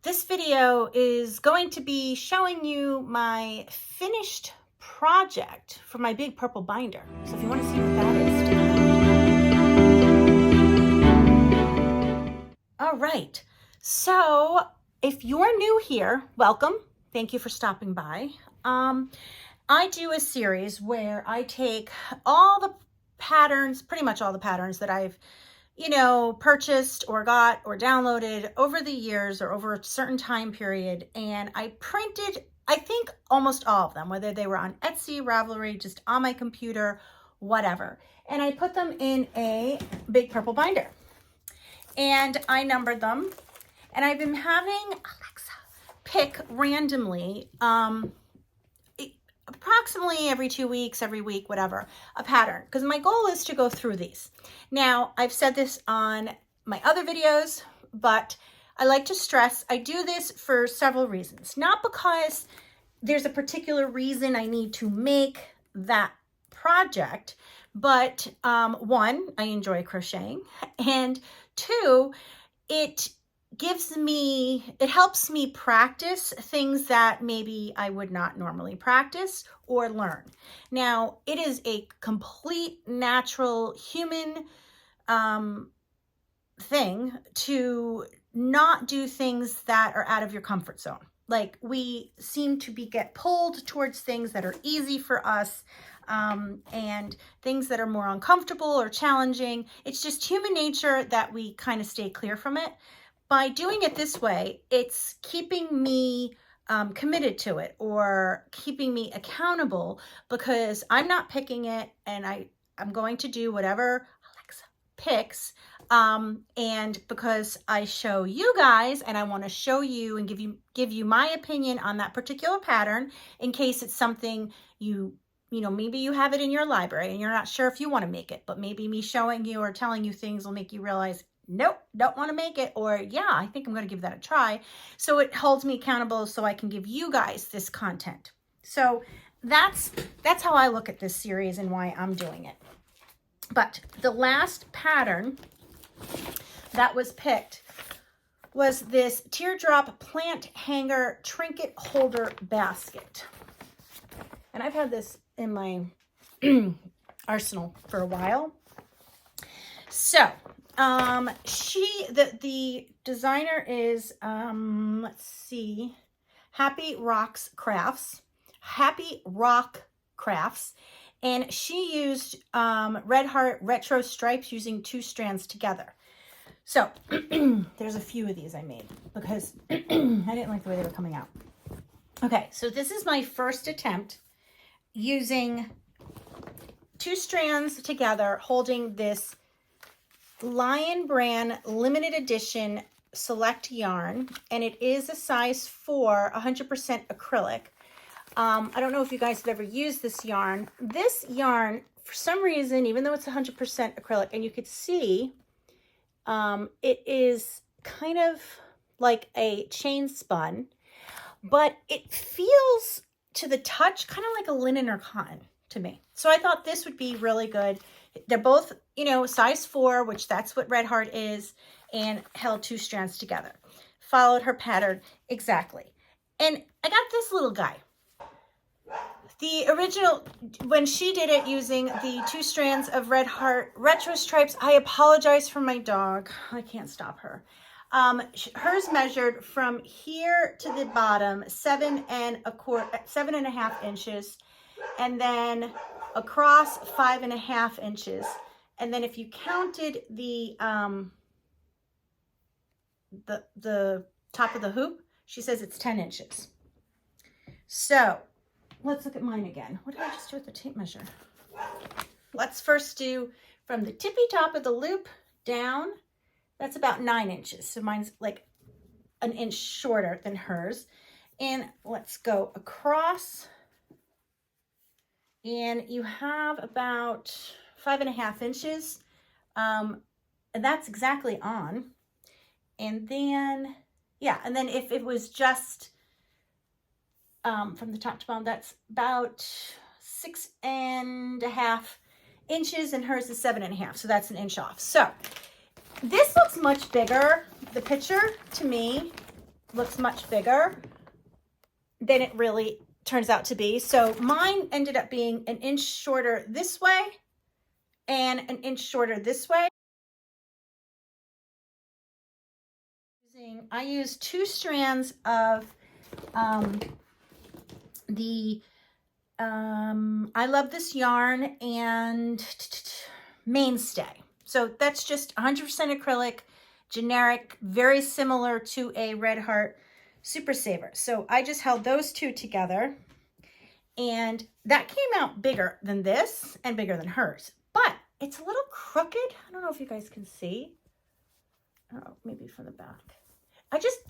This video is going to be showing you my finished project for my big purple binder. So if you want to see what that is, stick around. All right, so if you're new here, welcome. Thank you for stopping by. I do a series where I take all the patterns, pretty much all the patterns that I've purchased or got or downloaded over the years or over a certain time period. And I printed, I think almost all of them, whether they were on Etsy, Ravelry, just on my computer, whatever. And I put them in a big purple binder and I numbered them. And I've been having Alexa pick randomly, approximately every 2 weeks, every week, whatever, a pattern, because my goal is to go through these. Now, I've said this on my other videos, but I like to stress I do this for several reasons. Not because there's a particular reason I need to make that project, but one, I enjoy crocheting, and two, it helps me practice things that maybe I would not normally practice or learn. Now, it is a complete natural human thing to not do things that are out of your comfort zone. Like, we seem to get pulled towards things that are easy for us, and things that are more uncomfortable or challenging. It's just human nature that we kind of stay clear from it. By doing it this way, it's keeping me committed to it or keeping me accountable, because I'm not picking it and I'm going to do whatever Alexa picks. And because I show you guys and I want to show you and give you my opinion on that particular pattern, in case it's something maybe you have it in your library and you're not sure if you want to make it, but maybe me showing you or telling you things will make you realize, nope, don't want to make it, or yeah, I think I'm going to give that a try. So it holds me accountable so I can give you guys this content. So that's how I look at this series and why I'm doing it. But the last pattern that was picked was this teardrop plant hanger trinket holder basket. And I've had this in my arsenal for a while. So the designer is, let's see, Happy Rock Crafts. And she used Red Heart retro stripes using 2 strands together. So there's a few of these I made because I didn't like the way they were coming out. Okay, so this is my first attempt using 2 strands together, holding this Lion Brand limited edition select yarn, and it is a size 4, 100% acrylic. I don't know if you guys have ever used this yarn. This yarn, for some reason, even though it's 100% acrylic, and you could see it is kind of like a chain spun, but it feels to the touch kind of like a linen or cotton to me. So I thought this would be really good. They're both, size 4, which that's what Red Heart is, and held 2 strands together. Followed her pattern exactly. And I got this little guy. The original, when she did it using the 2 strands of Red Heart retro stripes, I apologize for my dog. I can't stop her. Hers measured from here to the bottom 7.5 inches, and then across 5.5 inches. And then if you counted the top of the hoop, she says it's 10 inches. So let's look at mine again. What did I just do with the tape measure? Let's first do from the tippy top of the loop down. That's about 9 inches. So mine's like an inch shorter than hers. And let's go across. And you have about 5.5 inches. And that's exactly on. And then, yeah, and then if it was just from the top to bottom, that's about 6.5 inches, and hers is 7.5. So that's an inch off. So this looks much bigger, the picture, to me, looks much bigger than it really turns out to be. So mine ended up being an inch shorter this way and an inch shorter this way. I used 2 strands of I Love This Yarn and Mainstay. So that's just 100% acrylic, generic, very similar to a Red Heart Super Saver. So I just held those 2 together, and that came out bigger than this and bigger than hers, but it's a little crooked. I don't know if you guys can see. Oh, maybe from the back.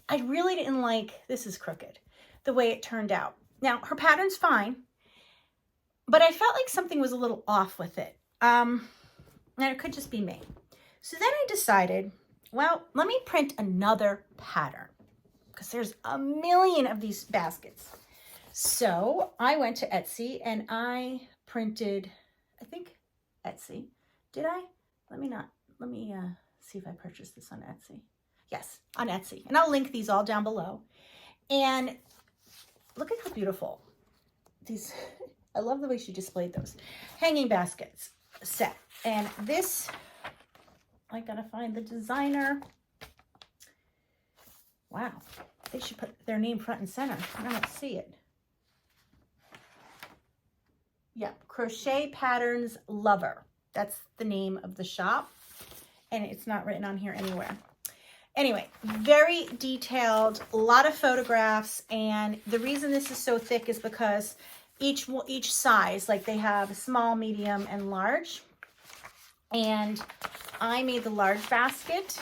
I really didn't like, this is crooked, the way it turned out. Now, her pattern's fine, but I felt like something was a little off with it. And it could just be me. So then I decided, well, let me print another pattern, because there's a million of these baskets. So I went to Etsy and I printed, I think Etsy. Did I? Let me see if I purchased this on Etsy. Yes, on Etsy. And I'll link these all down below. And look at how beautiful these, I love the way she displayed those. Hanging baskets set. And this, I gotta find the designer. Wow, they should put their name front and center. I don't see it. Yeah, Crochet Patterns Lover. That's the name of the shop. And it's not written on here anywhere. Anyway, very detailed, a lot of photographs, and the reason this is so thick is because each size, like they have small, medium, and large. And I made the large basket,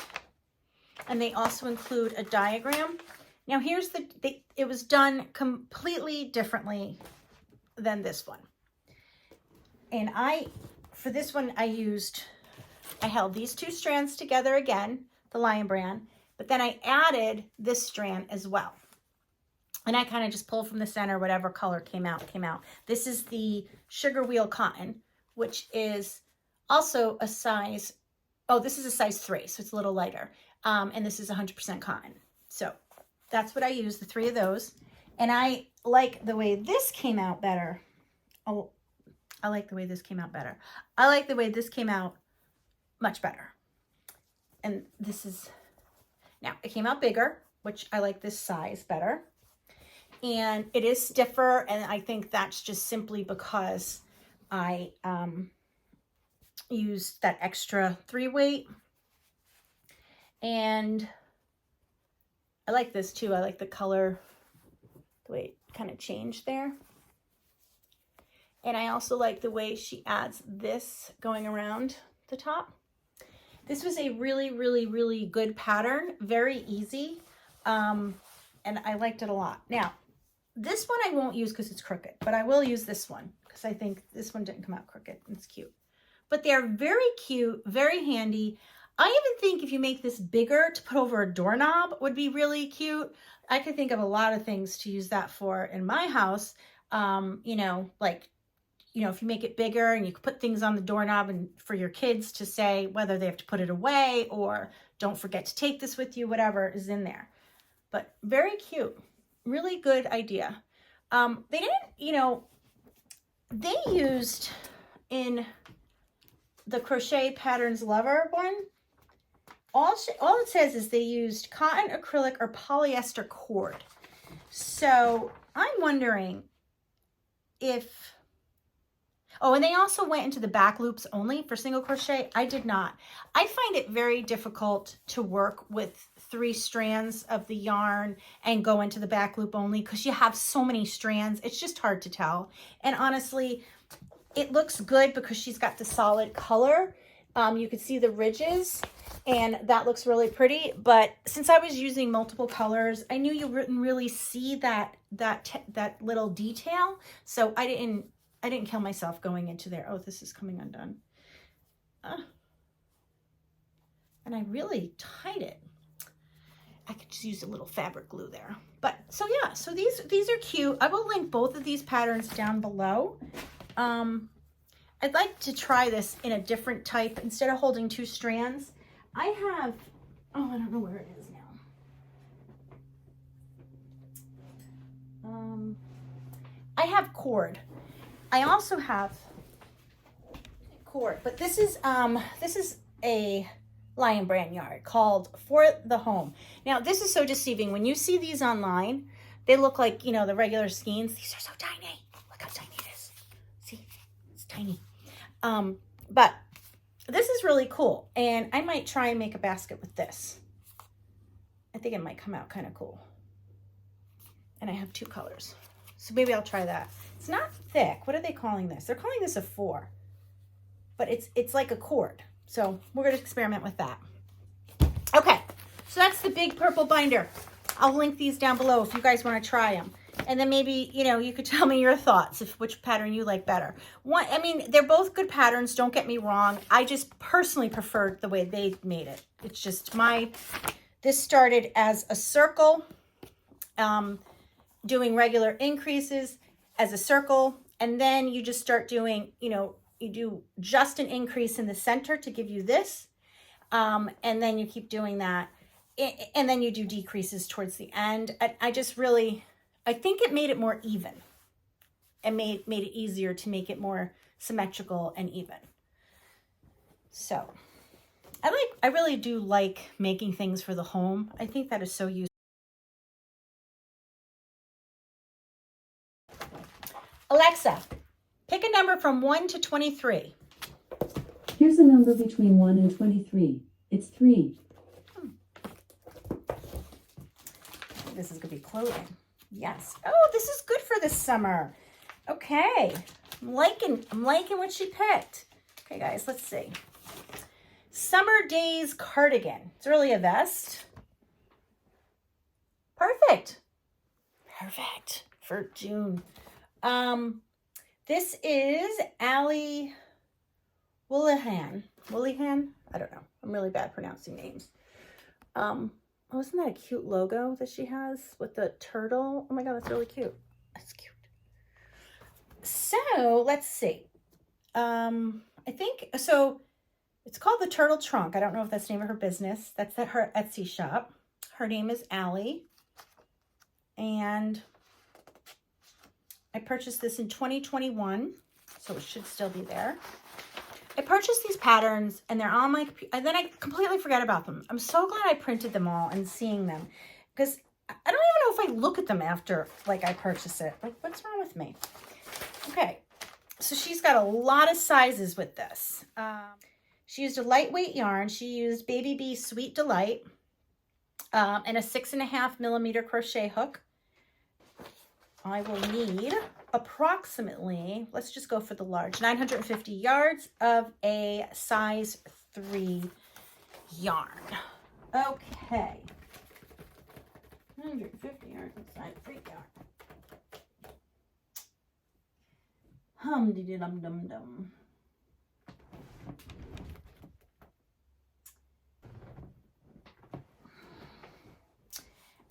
and they also include a diagram. Now here's it was done completely differently than this one. And for this one, I held these 2 strands together again, the Lion Brand, but then I added this strand as well. And I kind of just pulled from the center, whatever color came out. This is the Sugar Wheel Cotton, which is also a size, this is a size 3, so it's a little lighter. And this is 100% cotton. So that's what I used, the 3 of those. And I like the way this came out better. Oh, I like the way this came out better. I like the way this came out much better. And this is, now it came out bigger, which I like this size better. And it is stiffer, and I think that's just simply because I used that extra 3 weight. And I like this too. I like the color, the way it kind of changed there. And I also like the way she adds this going around the top. This was a really, really, really good pattern. Very easy. And I liked it a lot. Now, this one I won't use because it's crooked, but I will use this one because I think this one didn't come out crooked. It's cute. But they're very cute, very handy. I even think if you make this bigger to put over a doorknob would be really cute. I could think of a lot of things to use that for in my house. If you make it bigger and you can put things on the doorknob and for your kids to say whether they have to put it away or don't forget to take this with you, whatever is in there. But very cute, really good idea. They didn't, they used in the Crochet Patterns Lover one, all it says is they used cotton, acrylic, or polyester cord. So I'm wondering if, and they also went into the back loops only for single crochet. I did not. I find it very difficult to work with 3 strands of the yarn and go into the back loop only because you have so many strands. It's just hard to tell. And honestly, it looks good because she's got the solid color. You can see the ridges and that looks really pretty. But since I was using multiple colors, I knew you wouldn't really see that little detail. So I didn't kill myself going into there. Oh, this is coming undone. And I really tied it. I could just use a little fabric glue there. But so yeah, so these are cute. I will link both of these patterns down below. I'd like to try this in a different type. Instead of holding 2 strands, I have, I don't know where it is now. I have cord. I also have cord, but this is a Lion Brand yarn called For the Home. Now, this is so deceiving. When you see these online, they look like, you know, the regular skeins. These are so tiny. Look how tiny it is. See, it's tiny. But this is really cool, and I might try and make a basket with this. I think it might come out kind of cool. And I have 2 colors, so maybe I'll try that. It's not thick. What are they calling this? They're calling this a 4, but it's like a cord. So we're going to experiment with that. Okay, so that's the big purple binder. I'll link these down below if you guys want to try them. And then maybe, you know, you could tell me your thoughts of which pattern you like better. I mean, they're both good patterns, don't get me wrong. I just personally preferred the way they made it. It's just this started as a circle, doing regular increases as a circle. And then you just start doing, you know, you do just an increase in the center to give you this. And then you keep doing that. And then you do decreases towards the end. I think it made it more even. It made it easier to make it more symmetrical and even. So I really do like making things for the home. I think that is so useful. Alexa, pick a number from 1 to 23. Here's a number between 1 and 23. It's 3. This is going to be clothing. Yes. Oh, this is good for this summer. Okay. I'm liking what she picked. Okay, guys, let's see. Summer Days cardigan. It's really a vest. Perfect. Perfect for June. This is Allie Willihan. I don't know. I'm really bad pronouncing names. Oh, isn't that a cute logo that she has with the turtle? Oh my God, that's really cute. That's cute. So let's see. I think, so it's called the Turtle Trunk. I don't know if that's the name of her business. That's at her Etsy shop. Her name is Allie. And I purchased this in 2021, so it should still be there. I purchased these patterns and they're on my computer, and then I completely forget about them. I'm so glad I printed them all and seeing them, because I don't even know if I look at them after like I purchase it. Like, what's wrong with me? Okay, so she's got a lot of sizes with this. She used a lightweight yarn. She used Baby Bee Sweet Delight and a 6.5 millimeter crochet hook. I will need approximately, let's just go for the large, 950 yards of a size 3 yarn. Okay. 950 yards of size 3 yarn. Hum-de-dum-dum-dum.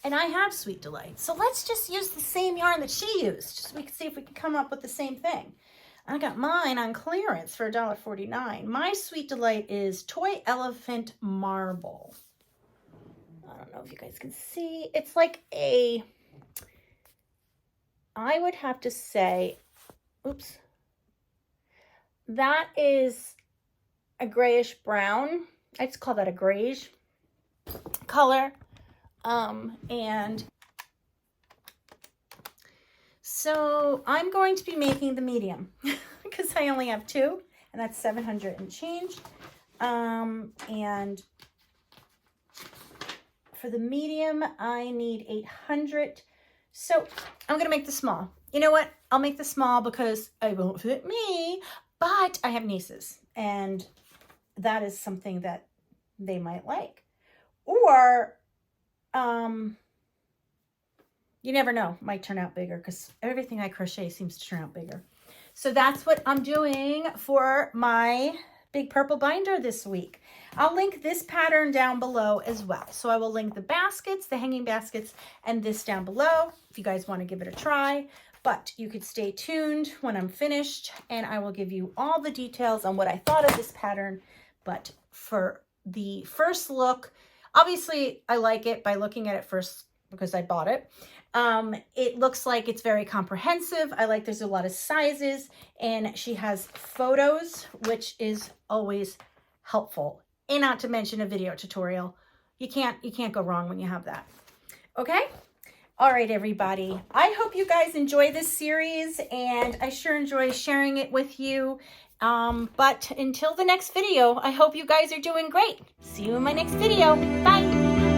And I have Sweet Delight. So let's just use the same yarn that she used, just so we can see if we can come up with the same thing. I got mine on clearance for $1.49. My Sweet Delight is Toy Elephant Marble. I don't know if you guys can see. It's like a, I would have to say, oops, that is a grayish brown. I just call that a grayish color. And so I'm going to be making the medium because I only have 2, and that's 700 and change. And for the medium, I need 800. So I'm going to make the small. You know what? I'll make the small because it won't fit me, but I have nieces, and that is something that they might like. Or you never know, might turn out bigger, because everything I crochet seems to turn out bigger. So that's what I'm doing for my big purple binder this week. I'll link this pattern down below as well. So I will link the baskets, the hanging baskets, and this down below if you guys want to give it a try. But you could stay tuned when I'm finished, and I will give you all the details on what I thought of this pattern. But for the first look, obviously I like it by looking at it first because I bought it. It looks like it's very comprehensive. I like there's a lot of sizes, and she has photos, which is always helpful. And not to mention a video tutorial. You can't go wrong when you have that. Okay? All right, everybody. I hope you guys enjoy this series, and I sure enjoy sharing it with you. But until the next video, I hope you guys are doing great. See you in my next video. Bye.